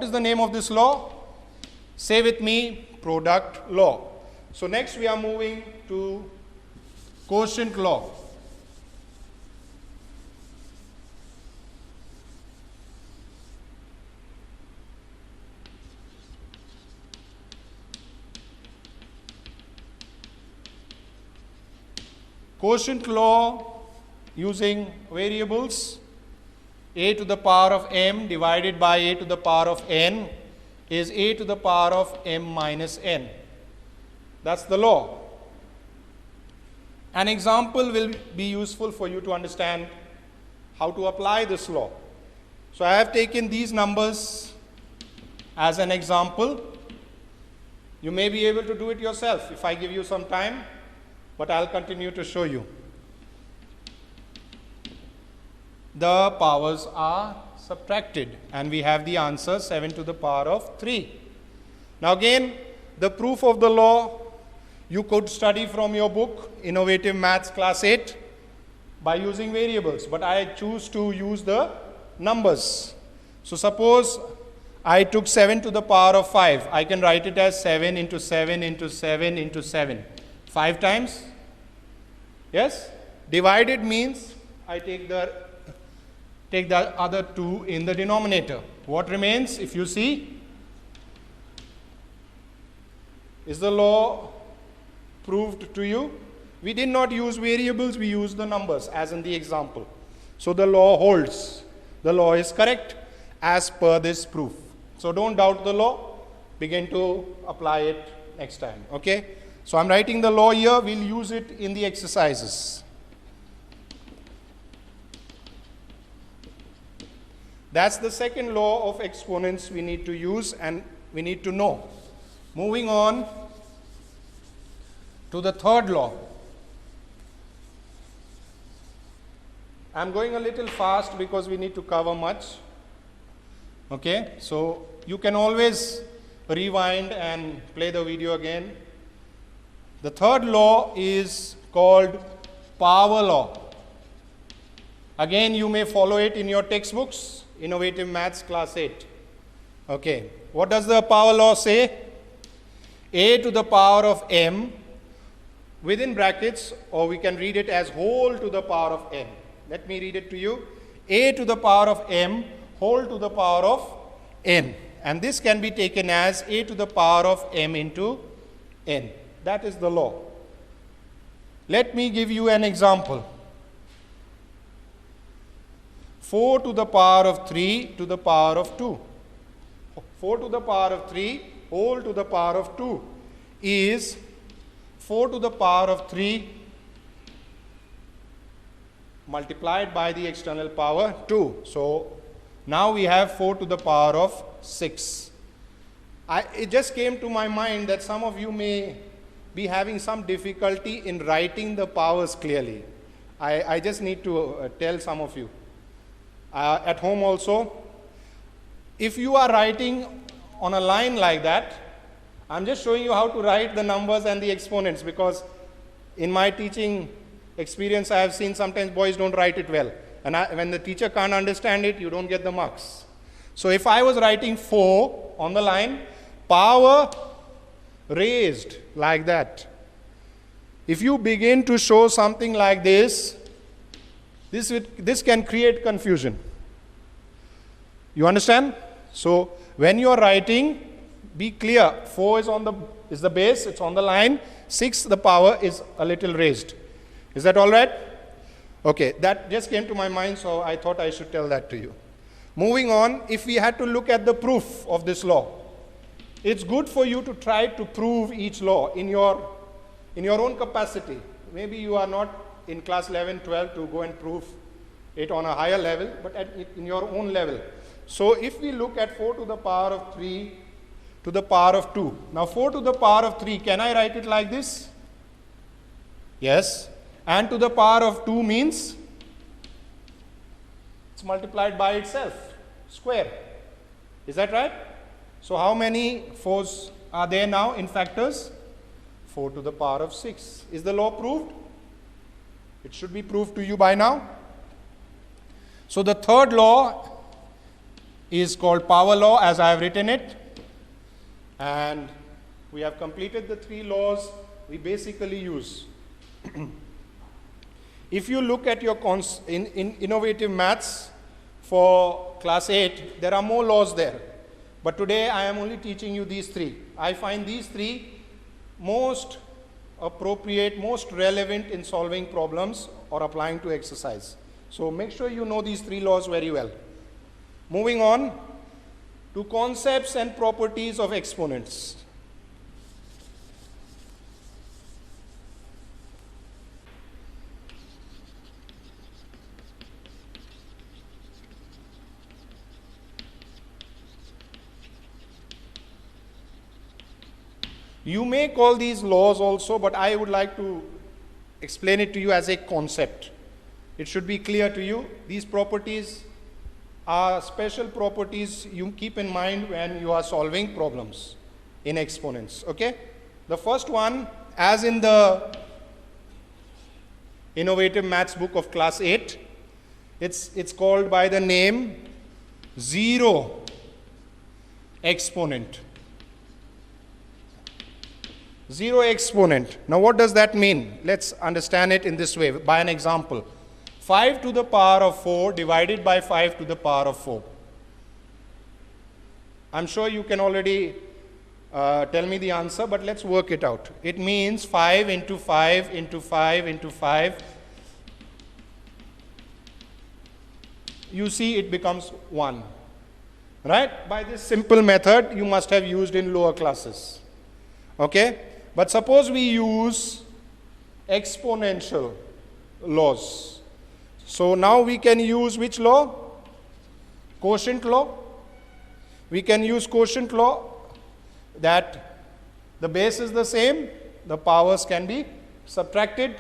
What is the name of this law? Say with me, product law. So next we are moving to quotient law. Quotient law using variables a to the power of m divided by a to the power of n is a to the power of m minus n. That's the law. An example will be useful for you to understand how to apply this law. So I have taken these numbers as an example. You may be able to do it yourself if I give you some time, but I'll continue to show you. The powers are subtracted and we have the answer 7 to the power of 3. Now again, the proof of the law you could study from your book, Innovative Maths Class 8, by using variables, but I choose to use the numbers. So suppose I took 7 to the power of 5. I can write it as 7 into 7 into 7 into 7. 5 times? Yes? Divided means I take the other 2 in the denominator. What remains, if you see, is the law proved to you? We did not use variables, we used the numbers as in the example. So the law holds. The law is correct as per this proof. So don't doubt the law, begin to apply it next time. Okay? So I'm writing the law here, we'll use it in the exercises. That's the second law of exponents we need to use and we need to know. Moving on to the third law. I'm going a little fast because we need to cover much. Okay, so you can always rewind and play the video again. The third law is called power law. Again, you may follow it in your textbooks, Innovative Maths Class 8. Okay, what does the power law say? A to the power of m within brackets, or we can read it as whole to the power of n. Let me read it to you. A to the power of m whole to the power of n. And this can be taken as a to the power of m into n. That is the law. Let me give you an example. 4 to the power of 3 to the power of 2. 4 to the power of 3 whole to the power of 2 is 4 to the power of 3 multiplied by the external power 2. So now we have 4 to the power of 6. It just came to my mind that some of you may be having some difficulty in writing the powers clearly. I just need to tell some of you. At home also, if you are writing on a line like that, I'm just showing you how to write the numbers and the exponents, because in my teaching experience I have seen sometimes boys don't write it well, and when the teacher can't understand it, you don't get the marks. So if I was writing 4 on the line, power raised like that, if you begin to show something like this, this can create confusion. You understand? So when you are writing, be clear. 4 is the base, it's on the line. 6, the power is a little raised. Is that all right? Okay, that just came to my mind, so I thought I should tell that to you. Moving on, if we had to look at the proof of this law, it's good for you to try to prove each law in your own capacity. Maybe you are not in class 11, 12 to go and prove it on a higher level, but in your own level. So if we look at 4 to the power of 3 to the power of 2. Now 4 to the power of 3, can I write it like this? Yes. And to the power of 2 means it's multiplied by itself, square. Is that right? So how many 4s are there now in factors? 4 to the power of 6. Is the law proved? It should be proved to you by now. So the third law is called power law as I have written it. And we have completed the 3 laws we basically use. If you look at your in innovative maths for class 8, there are more laws there. But today I am only teaching you these 3. I find these 3 most appropriate, most relevant in solving problems or applying to exercise. So make sure you know these 3 laws very well. Moving on to concepts and properties of exponents. You may call these laws also, but I would like to explain it to you as a concept. It should be clear to you. These properties are special properties you keep in mind when you are solving problems in exponents. Okay? The first one, as in the innovative maths book of class 8, it's called by the name zero exponent. Zero exponent. Now what does that mean? Let's understand it in this way by an example. 5 to the power of 4 divided by 5 to the power of 4. I'm sure you can already tell me the answer, but let's work it out. It means 5 into 5 into 5 into 5. You see it becomes 1. Right? By this simple method you must have used in lower classes. Okay? But suppose we use exponential laws. So now we can use which law? Quotient law. We can use quotient law that the base is the same, the powers can be subtracted.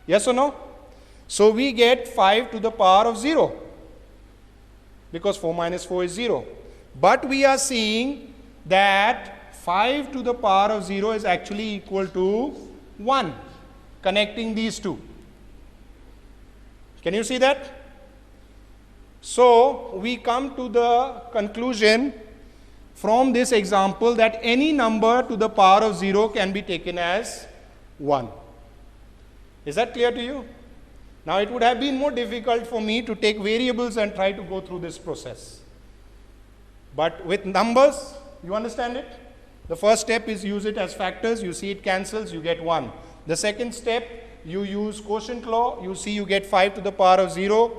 Yes or no? So we get 5 to the power of 0 because 4 minus 4 is 0. But we are seeing that 5 to the power of 0 is actually equal to 1, connecting these two. Can you see that? So we come to the conclusion from this example that any number to the power of 0 can be taken as 1. Is that clear to you? Now it would have been more difficult for me to take variables and try to go through this process. But with numbers, you understand it? The first step is use it as factors. You see it cancels, you get 1. The second step, you use quotient law. You see you get 5 to the power of 0.